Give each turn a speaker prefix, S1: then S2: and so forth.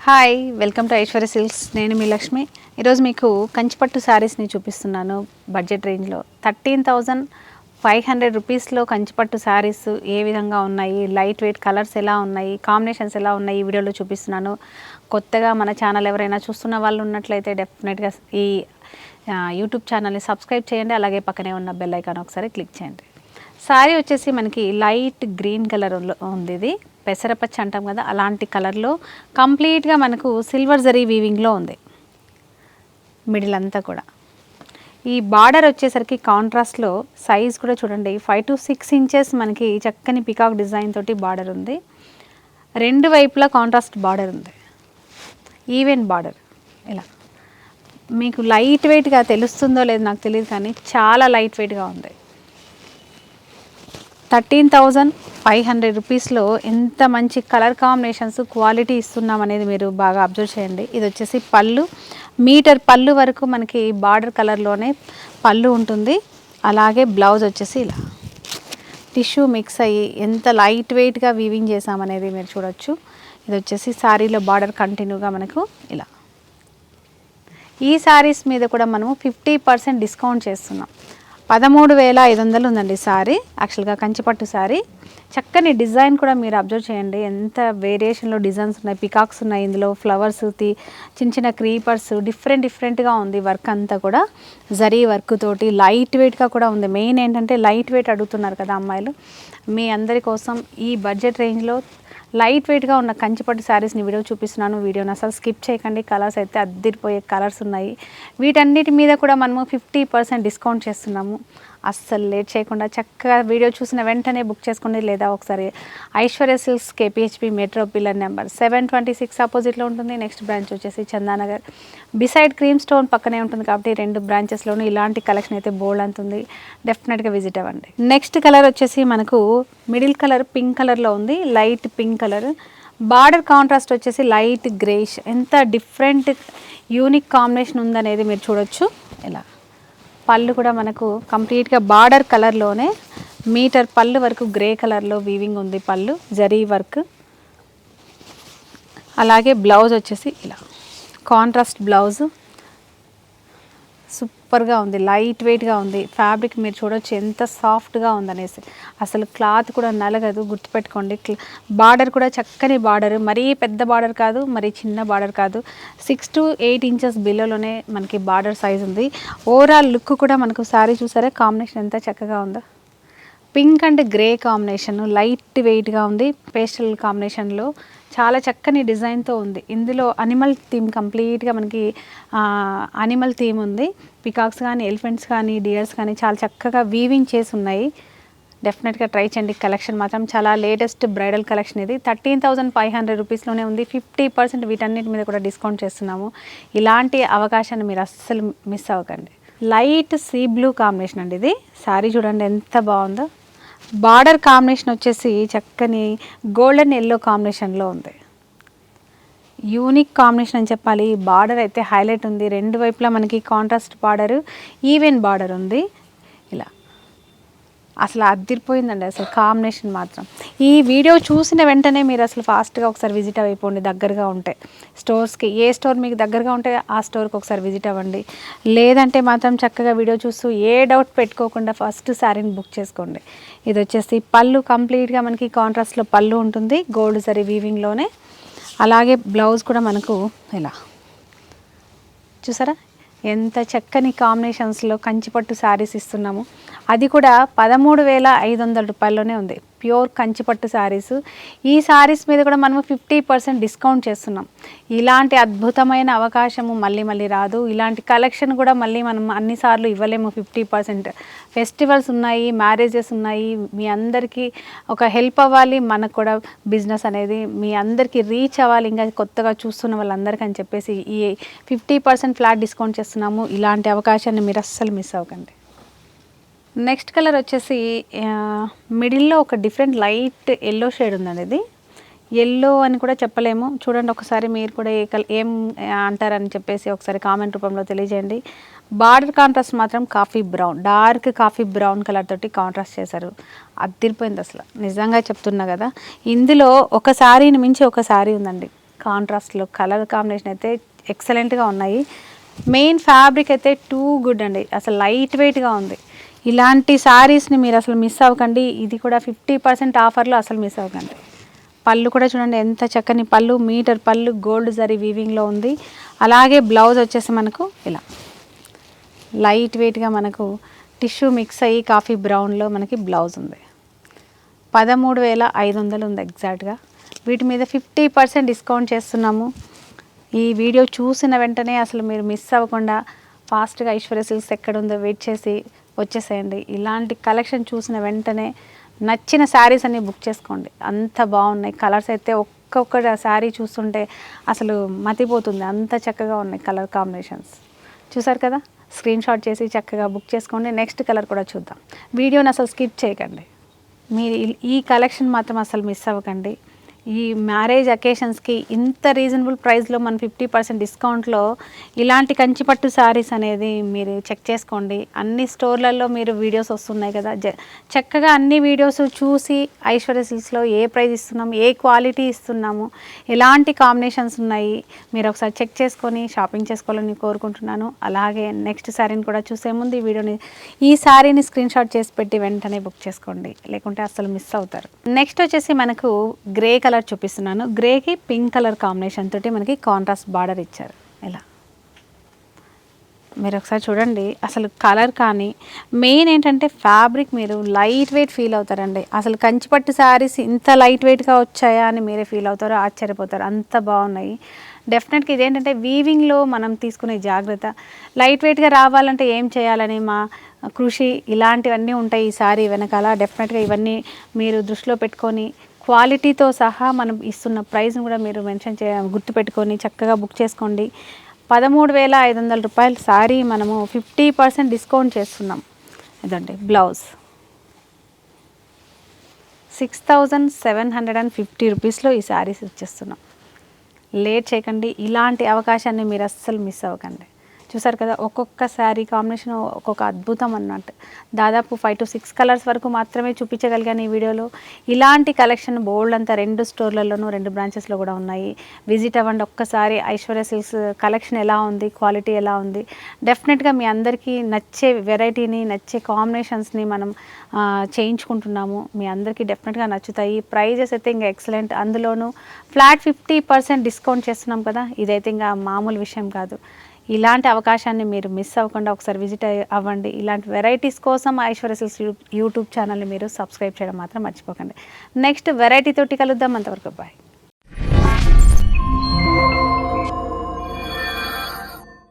S1: Hi, welcome to Aishwarya silks. నేను మీ లక్ష్మి. ఈరోజు మీకు కంచిపట్టు శారీస్ని చూపిస్తున్నాను. బడ్జెట్ రేంజ్లో 13,500 రూపీస్లో కంచిపట్టు శారీస్ ఏ విధంగా ఉన్నాయి, లైట్ వెయిట్ కలర్స్ ఎలా ఉన్నాయి, కాంబినేషన్స్ ఎలా ఉన్నాయి ఈ వీడియోలో చూపిస్తున్నాను. కొత్తగా మన ఛానల్ ఎవరైనా చూస్తున్న వాళ్ళు ఉన్నట్లయితే డెఫినెట్గా ఈ యూట్యూబ్ ఛానల్ని సబ్స్క్రైబ్ చేయండి. అలాగే పక్కనే ఉన్న బెల్ ఐకాన్ ఒకసారి క్లిక్ చేయండి. శారీ వచ్చేసి మనకి లైట్ గ్రీన్ కలర్లో ఉంది. ఇది పెసరపచ్చి అంటాం కదా, అలాంటి కలర్లో కంప్లీట్గా మనకు సిల్వర్ జరీ వీవింగ్లో ఉంది. మిడిల్ అంతా కూడా ఈ బార్డర్ వచ్చేసరికి కాంట్రాస్ట్లో సైజ్ కూడా చూడండి 5 to 6 ఇంచెస్ మనకి చక్కని పికాక్ డిజైన్ తోటి బార్డర్ ఉంది. రెండు వైపులా కాంట్రాస్ట్ బార్డర్ ఉంది, ఈవెన్ బార్డర్. ఇలా మీకు లైట్ వెయిట్గా తెలుస్తుందో లేదో నాకు తెలియదు, కానీ చాలా లైట్ వెయిట్గా ఉంది. 13,500 రూపీస్లో ఎంత మంచి కలర్ కాంబినేషన్స్, క్వాలిటీ ఇస్తున్నాం అనేది మీరు బాగా అబ్జర్వ్ చేయండి. ఇది వచ్చేసి పళ్ళు, మీటర్ పళ్ళు వరకు మనకి బార్డర్ కలర్లోనే పళ్ళు ఉంటుంది. అలాగే బ్లౌజ్ వచ్చేసి ఇలా టిష్యూ మిక్స్ అయ్యి ఎంత లైట్ వెయిట్గా వీవింగ్ చేసామనేది మీరు చూడొచ్చు. ఇది వచ్చేసి శారీలో బార్డర్ కంటిన్యూగా మనకు ఇలా. ఈ శారీస్ మీద కూడా మనము 50% డిస్కౌంట్ చేస్తున్నాం. 13,500 ఉందండి శారీ. యాక్చువల్గా కంచిపట్టు శారీ. చక్కని డిజైన్ కూడా మీరు అబ్జర్వ్ చేయండి, ఎంత వేరియేషన్లో డిజైన్స్ ఉన్నాయి, పికాక్స్ ఉన్నాయి, ఇందులో ఫ్లవర్స్, చిన్న చిన్న క్రీపర్స్, డిఫరెంట్గా ఉంది. వర్క్ అంతా కూడా జరీ వర్క్ తోటి లైట్ వెయిట్గా కూడా ఉంది. మెయిన్ ఏంటంటే లైట్ వెయిట్ అడుగుతున్నారు కదా అమ్మాయిలు. మీ అందరి కోసం ఈ బడ్జెట్ రేంజ్లో లైట్ వెయిట్గా ఉన్న కంచిపట్టు శారీస్ని వీడియో చూపిస్తున్నాను. వీడియోని అసలు స్కిప్ చేయకండి. కలర్స్ అయితే అద్దిరిపోయే కలర్స్ ఉన్నాయి. వీటన్నిటి మీద కూడా మనము 50% డిస్కౌంట్ చేస్తున్నాము. అస్సలు లేట్ చేయకుండా చక్కగా వీడియో చూసిన వెంటనే బుక్ చేసుకోండి. లేదా ఒకసారి Aishwarya silks KPHP metro pillar number 726 ఆపోజిట్లో ఉంటుంది. నెక్స్ట్ బ్రాంచ్ వచ్చేసి చందానగర్ బిసైడ్ క్రీమ్ స్టోన్ పక్కనే ఉంటుంది. కాబట్టి రెండు బ్రాంచెస్లోనూ ఇలాంటి కలెక్షన్ అయితే బోల్డ్ అంతుంది. డెఫినెట్గా విజిట్ అవ్వండి. నెక్స్ట్ కలర్ వచ్చేసి మనకు మిడిల్ కలర్ పింక్ కలర్లో ఉంది, light pink colour. Border contrast వచ్చేసి లైట్ గ్రేష్. ఎంత డిఫరెంట్ యూనిక్ కాంబినేషన్ ఉందనేది మీరు చూడొచ్చు. ఇలా పళ్ళు కూడా మనకు కంప్లీట్గా బార్డర్ కలర్లోనే మీటర్ పళ్ళు వరకు గ్రే కలర్లో వీవింగ్ ఉంది. పళ్ళు జరీ వర్క్. అలాగే బ్లౌజ్ వచ్చేసి ఇలా కాంట్రాస్ట్ బ్లౌజు. సూపర్గా ఉంది, లైట్ వెయిట్గా ఉంది. ఫ్యాబ్రిక్ మీరు చూడొచ్చు ఎంత సాఫ్ట్గా ఉందనేసి. అసలు క్లాత్ కూడా నలగదు, గుర్తుపెట్టుకోండి. బార్డర్ కూడా చక్కని బార్డర్, మరీ పెద్ద బార్డర్ కాదు, మరీ చిన్న బార్డర్ కాదు. 6 to 8 ఇంచెస్ బిలోలోనే మనకి బార్డర్ సైజ్ ఉంది. ఓవరాల్ లుక్ కూడా మనకు శారీ చూసారా కాంబినేషన్ ఎంత చక్కగా ఉందో. Pink and grey combination, light వెయిట్గా ఉంది. పేస్టల్ కాంబినేషన్లో చాలా చక్కని డిజైన్తో ఉంది. ఇందులో అనిమల్ థీమ్, కంప్లీట్గా మనకి అనిమల్ థీమ్ ఉంది. పికాక్స్ కానీ, ఎలిఫెంట్స్ కానీ, డియర్స్ కానీ చాలా చక్కగా వీవింగ్ చేసి ఉన్నాయి. డెఫినెట్గా ట్రై చేయండి. కలెక్షన్ మాత్రం చాలా లేటెస్ట్ బ్రైడల్ కలెక్షన్ ఇది. 13,500 రూపీస్లోనే ఉంది. 50% వీటన్నిటి మీద కూడా డిస్కౌంట్ చేస్తున్నాము. ఇలాంటి అవకాశాన్ని మీరు అస్సలు మిస్ అవ్వకండి. లైట్ సీ బ్లూ కాంబినేషన్ అండి ఇది. శారీ చూడండి ఎంత బాగుందో. బార్డర్ కాంబినేషన్ వచ్చేసి చక్కని గోల్డెన్ ఎల్లో కాంబినేషన్లో ఉంది. యూనిక్ కాంబినేషన్ అని చెప్పాలి. బార్డర్ అయితే హైలైట్ ఉంది. రెండు వైపులా మనకి కాంట్రాస్ట్ బార్డర్, ఈవెన్ బార్డర్ ఉంది. ఇలా అసలు అదిరిపోయిందండి అసలు కాంబినేషన్ మాత్రం. ఈ వీడియో చూసిన వెంటనే మీరు అసలు ఫాస్ట్గా ఒకసారి విజిట్ అయిపోండి. దగ్గరగా ఉంటే స్టోర్స్కి, ఏ స్టోర్ మీకు దగ్గరగా ఉంటే ఆ స్టోర్కి ఒకసారి విజిట్ అవ్వండి. లేదంటే మాత్రం చక్కగా వీడియో చూస్తూ ఏ డౌట్ పెట్టుకోకుండా ఫస్ట్ శారీని బుక్ చేసుకోండి. ఇది వచ్చేసి పళ్ళు, కంప్లీట్గా మనకి కాంట్రాస్ట్లో పళ్ళు ఉంటుంది, గోల్డ్ జరీ వీవింగ్లోనే. అలాగే బ్లౌజ్ కూడా మనకు ఇలా చూసారా ఎంత చక్కని కాంబినేషన్స్లో కంచిపట్టు శారీస్ ఇస్తున్నాము. అది కూడా 13,500 రూపాయల్లోనే ఉంది. ప్యూర్ కంచిపట్టు శారీస్. ఈ శారీస్ మీద కూడా మనము 50% డిస్కౌంట్ చేస్తున్నాం. ఇలాంటి అద్భుతమైన అవకాశము మళ్ళీ రాదు. ఇలాంటి కలెక్షన్ కూడా మళ్ళీ మనం అన్నిసార్లు ఇవ్వలేము. 50% ఫెస్టివల్స్ ఉన్నాయి, మ్యారేజెస్ ఉన్నాయి. మీ అందరికీ ఒక హెల్ప్ అవ్వాలి, మనకు కూడా బిజినెస్ అనేది మీ అందరికీ రీచ్ అవ్వాలి, ఇంకా కొత్తగా చూస్తున్న వాళ్ళందరికీ అని చెప్పేసి ఈ 50% ఫ్లాట్ డిస్కౌంట్ చేస్తున్నాము. ఇలాంటి అవకాశాన్ని మీరు అస్సలు మిస్ అవ్వకండి. నెక్స్ట్ కలర్ వచ్చేసి మిడిల్లో ఒక డిఫరెంట్ లైట్ ఎల్లో షేడ్ ఉందండి. ఇది ఎల్లో అని కూడా చెప్పలేము. చూడండి ఒకసారి మీరు కూడా ఏం అంటారని చెప్పేసి ఒకసారి కామెంట్ రూపంలో తెలియజేయండి. బార్డర్ కాంట్రాస్ట్ మాత్రం coffee brown, dark coffee brown colour తోటి కాంట్రాస్ట్ చేశారు. అదిరిపోయింది అసలు, నిజంగా చెప్తున్నా కదా. ఇందులో ఒక శారీని మించి ఒక శారీ ఉందండి. కాంట్రాస్ట్లో కలర్ కాంబినేషన్ అయితే ఎక్సలెంట్గా ఉన్నాయి. మెయిన్ ఫ్యాబ్రిక్ అయితే టూ గుడ్ అండి, అసలు లైట్ వెయిట్గా ఉంది. ఇలాంటి శారీస్ని మీరు అసలు మిస్ అవ్వకండి. ఇది కూడా 50% ఆఫర్లో అసలు మిస్ అవ్వకండి. పళ్ళు కూడా చూడండి ఎంత చక్కని పళ్ళు, మీటర్ పళ్ళు గోల్డ్ జరీ వీవింగ్లో ఉంది. అలాగే బ్లౌజ్ వచ్చేసి మనకు ఇలా లైట్ వెయిట్గా మనకు టిష్యూ మిక్స్ అయ్యి కాఫీ బ్రౌన్లో మనకి బ్లౌజ్ ఉంది. 13,500 ఉంది ఎగ్జాక్ట్గా. వీటి మీద 50% డిస్కౌంట్ చేస్తున్నాము. ఈ వీడియో చూసిన వెంటనే అసలు మీరు మిస్ అవ్వకుండా ఫాస్ట్గా ఐశ్వర్య సిల్క్స్ ఎక్కడుందో వెయిట్ చేసి వచ్చేసేయండి. ఇలాంటి కలెక్షన్ చూసిన వెంటనే నచ్చిన శారీస్ అన్నీ బుక్ చేసుకోండి. అంత బాగున్నాయి కలర్స్ అయితే, ఒక్కొక్క శారీ చూస్తుంటే అసలు మతిపోతుంది, అంత చక్కగా ఉన్నాయి కలర్ కాంబినేషన్స్. చూసారు కదా, స్క్రీన్ షాట్ చేసి చక్కగా బుక్ చేసుకోండి. నెక్స్ట్ కలర్ కూడా చూద్దాం. వీడియోని అసలు స్కిప్ చేయకండి. మీరు ఈ కలెక్షన్ మాత్రం అసలు మిస్ అవ్వకండి. ఈ మ్యారేజ్ అకేషన్స్కి ఇంత రీజనబుల్ ప్రైస్లో మన 50% డిస్కౌంట్లో ఇలాంటి కంచిపట్టు శారీస్ అనేది మీరు చెక్ చేసుకోండి. అన్ని స్టోర్లలో మీరు వీడియోస్ వస్తున్నాయి కదా, చక్కగా అన్ని వీడియోస్ చూసి ఐశ్వర్య సిల్క్స్లో ఏ ప్రైస్ ఇస్తున్నాము, ఏ క్వాలిటీ ఇస్తున్నాము, ఎలాంటి కాంబినేషన్స్ ఉన్నాయి మీరు ఒకసారి చెక్ చేసుకొని షాపింగ్ చేసుకోవాలని కోరుకుంటున్నాను. అలాగే నెక్స్ట్ శారీని కూడా చూసే ముందు ఈ శారీని స్క్రీన్ షాట్ చేసి పెట్టి వెంటనే బుక్ చేసుకోండి, లేకుంటే అసలు మిస్ అవుతారు. నెక్స్ట్ వచ్చేసి మనకు గ్రే కలర్ చూపిస్తున్నాను. గ్రేకి పింక్ కలర్ కాంబినేషన్ తోటి మనకి కాంట్రాస్ట్ బార్డర్ ఇచ్చారు. ఇలా మీరు ఒకసారి చూడండి, అసలు కలర్ కానీ మెయిన్ ఏంటంటే ఫ్యాబ్రిక్ మీరు లైట్ వెయిట్ ఫీల్ అవుతారండి. అసలు కంచిపట్టు శారీస్ ఇంత లైట్ వెయిట్గా వచ్చాయా అని మీరే ఫీల్ అవుతారు, ఆశ్చర్యపోతారు, అంత బాగున్నాయి. డెఫినెట్గా ఇదేంటంటే వీవింగ్లో మనం తీసుకునే జాగ్రత్త, లైట్ వెయిట్గా రావాలంటే ఏం చేయాలని మా కృషి ఇలాంటివన్నీ ఉంటాయి ఈ శారీ వెనకాల. డెఫినెట్గా ఇవన్నీ మీరు దృష్టిలో పెట్టుకొని క్వాలిటీతో సహా మనం ఇస్తున్న ప్రైస్ని కూడా మీరు గుర్తుపెట్టుకొని చక్కగా బుక్ చేసుకోండి. 13,500 రూపాయల శారీ మనము 50% డిస్కౌంట్ చేస్తున్నాం. ఇదండి బ్లౌజ్ 6,750 రూపీస్లో ఈ శారీస్ ఇచ్చేస్తున్నాం. లేట్ చేయకండి, ఇలాంటి అవకాశాన్ని మీరు అస్సలు మిస్ అవ్వకండి. చూసారు కదా, ఒక్కొక్క శారీ కాంబినేషన్ ఒక్కొక్క అద్భుతం అన్నట్టు. దాదాపు 5 to 6 కలర్స్ వరకు మాత్రమే చూపించగలిగాను ఈ వీడియోలో. ఇలాంటి కలెక్షన్ బోల్డ్ అంతా 2 స్టోర్లలోనూ 2 బ్రాంచెస్లో కూడా ఉన్నాయి. విజిట్ అవ్వండి ఒక్కసారి. ఐశ్వర్య సిల్క్స్ కలెక్షన్ ఎలా ఉంది, క్వాలిటీ ఎలా ఉంది, డెఫినెట్గా మీ అందరికీ నచ్చే వెరైటీని, నచ్చే కాంబినేషన్స్ని మనం చేయించుకుంటున్నాము. మీ అందరికీ డెఫినెట్గా నచ్చుతాయి. ప్రైజెస్ అయితే ఇంకా ఎక్సలెంట్, అందులోనూ ఫ్లాట్ 50% డిస్కౌంట్ చేస్తున్నాం కదా, ఇదైతే ఇంకా మామూలు విషయం కాదు. ఇలాంటి అవకాశాన్ని మీరు మిస్ అవ్వకుండా ఒకసారి విజిట్ అవ్వండి. ఇలాంటి వెరైటీస్ కోసం ఐశ్వర్య సిల్క్స్ యూట్యూబ్ ఛానల్ని మీరు సబ్స్క్రైబ్ చేయడం మాత్రం మర్చిపోకండి. నెక్స్ట్ వెరైటీ తోటి కలుద్దాం. అంతవరకు బాయ్.